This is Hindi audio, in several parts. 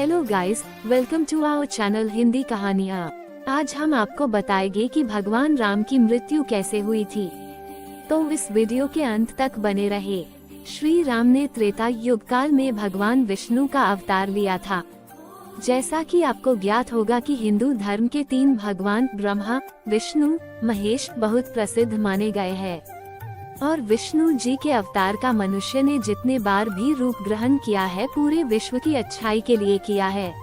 Hello guys, welcome to our channel Hindi कहानियाँ। आज हम आपको बताएंगे कि भगवान राम की मृत्यु कैसे हुई थी, तो इस वीडियो के अंत तक बने रहे। श्री राम ने त्रेता युग काल में भगवान विष्णु का अवतार लिया था। जैसा कि आपको ज्ञात होगा कि हिंदू धर्म के 3 भगवान ब्रह्मा, विष्णु, महेश बहुत प्रसिद्ध माने गए हैं और विष्णु जी के अवतार का मनुष्य ने जितने बार भी रूप ग्रहण किया है पूरे विश्व की अच्छाई के लिए किया है।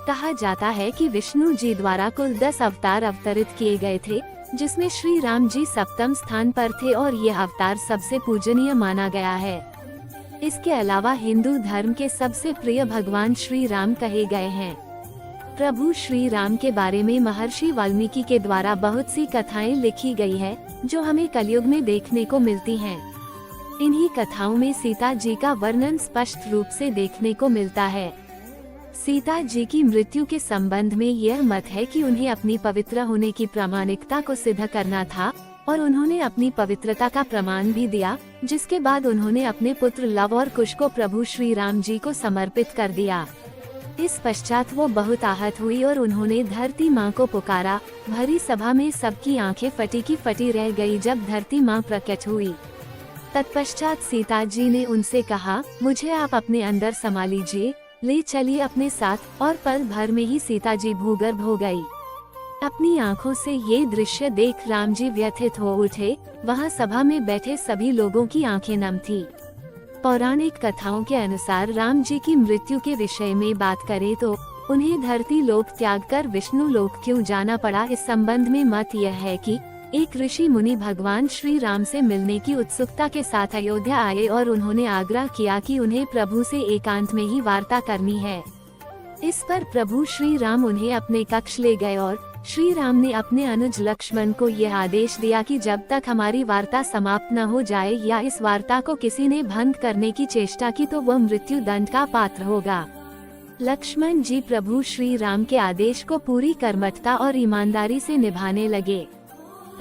कहा जाता है कि विष्णु जी द्वारा कुल 10 अवतार अवतरित किए गए थे, जिसमें श्री राम जी 7वें स्थान पर थे और यह अवतार सबसे पूजनीय माना गया है। इसके अलावा हिंदू धर्म के सबसे प्रिय भगवान श्री राम कहे गए हैं। प्रभु श्री राम के बारे में महर्षि वाल्मीकि के द्वारा बहुत सी कथाएं लिखी गई है, जो हमें कलयुग में देखने को मिलती हैं। इन्हीं कथाओं में सीता जी का वर्णन स्पष्ट रूप से देखने को मिलता है। सीता जी की मृत्यु के संबंध में यह मत है कि उन्हें अपनी पवित्र होने की प्रामाणिकता को सिद्ध करना था और उन्होंने अपनी पवित्रता का प्रमाण भी दिया, जिसके बाद उन्होंने अपने पुत्र लव और कुश को प्रभु श्री राम जी को समर्पित कर दिया। इस पश्चात वो बहुत आहत हुई और उन्होंने धरती माँ को पुकारा। भरी सभा में सबकी आंखें फटी की फटी रह गई जब धरती माँ प्रकट हुई। तत्पश्चात सीता जी ने उनसे कहा, मुझे आप अपने अंदर समा लीजिए, ले चलिए अपने साथ। और पल भर में ही सीता जी भूगर्भ हो गई। अपनी आंखों से ये दृश्य देख राम जी व्यथित हो उठे। वहाँ सभा में बैठे सभी लोगों की आंखें नम थी। पौराणिक कथाओं के अनुसार राम जी की मृत्यु के विषय में बात करें तो उन्हें धरती लोक त्याग कर विष्णु लोक क्यों जाना पड़ा। इस संबंध में मत यह है कि एक ऋषि मुनि भगवान श्री राम से मिलने की उत्सुकता के साथ अयोध्या आए और उन्होंने आग्रह किया कि उन्हें प्रभु से एकांत में ही वार्ता करनी है। इस पर प्रभु श्री राम उन्हें अपने कक्ष ले गए और श्री राम ने अपने अनुज लक्ष्मण को यह आदेश दिया कि जब तक हमारी वार्ता समाप्त न हो जाए या इस वार्ता को किसी ने भंग करने की चेष्टा की तो वह मृत्यु दंड का पात्र होगा। लक्ष्मण जी प्रभु श्री राम के आदेश को पूरी कर्मठता और ईमानदारी से निभाने लगे।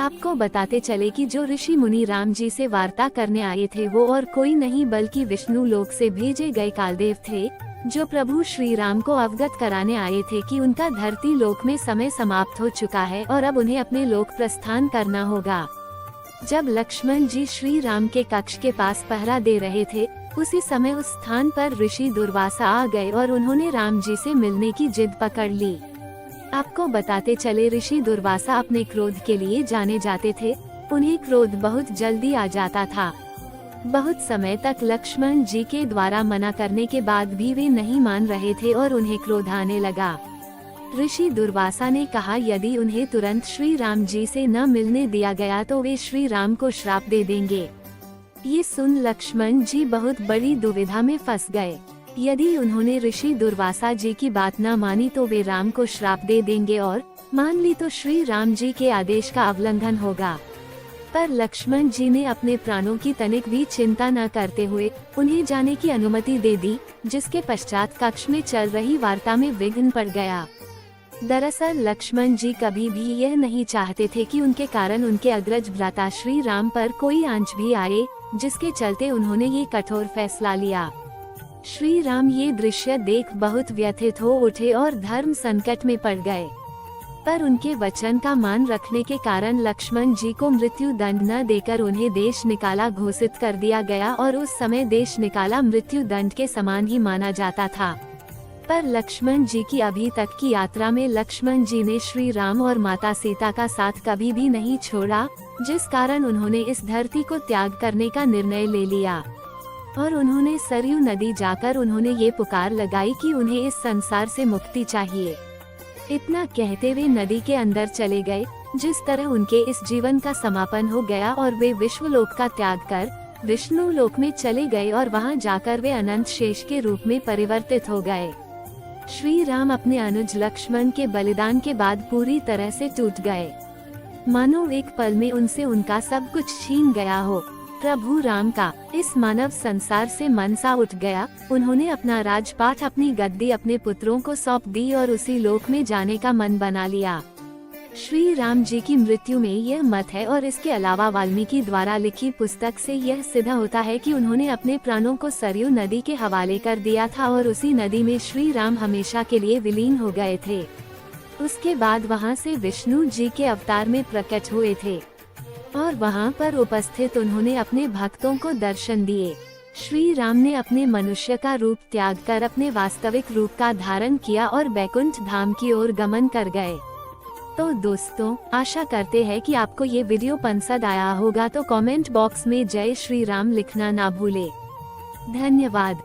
आपको बताते चले कि जो ऋषि मुनि राम जी से वार्ता करने आए थे वो और कोई नहीं बल्कि विष्णु लोक से भेजे गए कालदेव थे, जो प्रभु श्री राम को अवगत कराने आए थे कि उनका धरती लोक में समय समाप्त हो चुका है और अब उन्हें अपने लोक प्रस्थान करना होगा। जब लक्ष्मण जी श्री राम के कक्ष के पास पहरा दे रहे थे, उसी समय उस स्थान पर ऋषि दुर्वासा आ गए और उन्होंने राम जी से मिलने की जिद पकड़ ली। आपको बताते चले ऋषि दुर्वासा अपने क्रोध के लिए जाने जाते थे। उन्हें क्रोध बहुत जल्दी आ जाता था। बहुत समय तक लक्ष्मण जी के द्वारा मना करने के बाद भी वे नहीं मान रहे थे और उन्हें क्रोध आने लगा। ऋषि दुर्वासा ने कहा, यदि उन्हें तुरंत श्री राम जी से न मिलने दिया गया तो वे श्री राम को श्राप दे देंगे। ये सुन लक्ष्मण जी बहुत बड़ी दुविधा में फंस गए। यदि उन्होंने ऋषि दुर्वासा जी की बात न मानी तो वे राम को श्राप दे देंगे और मान ली तो श्री राम जी के आदेश का उल्लंघन होगा। पर लक्ष्मण जी ने अपने प्राणों की तनिक भी चिंता न करते हुए उन्हें जाने की अनुमति दे दी, जिसके पश्चात कक्ष में चल रही वार्ता में विघ्न पड़ गया। दरअसल लक्ष्मण जी कभी भी यह नहीं चाहते थे कि उनके कारण उनके अग्रज भ्राता श्री राम पर कोई आंच भी आए, जिसके चलते उन्होंने ये कठोर फैसला लिया। श्री राम ये दृश्य देख बहुत व्यथित हो उठे और धर्म संकट में पड़ गए, पर उनके वचन का मान रखने के कारण लक्ष्मण जी को मृत्यु दंड न देकर उन्हें देश निकाला घोषित कर दिया गया और उस समय देश निकाला मृत्यु दंड के समान ही माना जाता था। पर लक्ष्मण जी की अभी तक की यात्रा में लक्ष्मण जी ने श्री राम और माता सीता का साथ कभी भी नहीं छोड़ा, जिस कारण उन्होंने इस धरती को त्याग करने का निर्णय ले लिया और उन्होंने सरयू नदी जाकर उन्होंने ये पुकार लगाई कि उन्हें इस संसार से मुक्ति चाहिए। इतना कहते वे नदी के अंदर चले गए। जिस तरह उनके इस जीवन का समापन हो गया और वे विश्वलोक का त्याग कर विष्णु लोक में चले गए और वहां जाकर वे अनंत शेष के रूप में परिवर्तित हो गए। श्री राम अपने अनुज लक्ष्मण के बलिदान के बाद पूरी तरह से टूट गए, मानो एक पल में उनसे उनका सब कुछ छीन गया हो। प्रभु राम का इस मानव संसार से मन सा उठ गया। उन्होंने अपना राजपाट, अपनी गद्दी अपने पुत्रों को सौंप दी और उसी लोक में जाने का मन बना लिया। श्री राम जी की मृत्यु में यह मत है और इसके अलावा वाल्मीकि द्वारा लिखी पुस्तक से यह सिद्ध होता है कि उन्होंने अपने प्राणों को सरयू नदी के हवाले कर दिया था और उसी नदी में श्री राम हमेशा के लिए विलीन हो गए थे। उसके बाद वहां से विष्णु जी के अवतार में प्रकट हुए थे और वहां पर उपस्थित उन्होंने अपने भक्तों को दर्शन दिए। श्री राम ने अपने मनुष्य का रूप त्याग कर अपने वास्तविक रूप का धारण किया और बैकुंठ धाम की ओर गमन कर गए। तो दोस्तों, आशा करते हैं कि आपको ये वीडियो पसंद आया होगा, तो कमेंट बॉक्स में जय श्री राम लिखना ना भूले। धन्यवाद।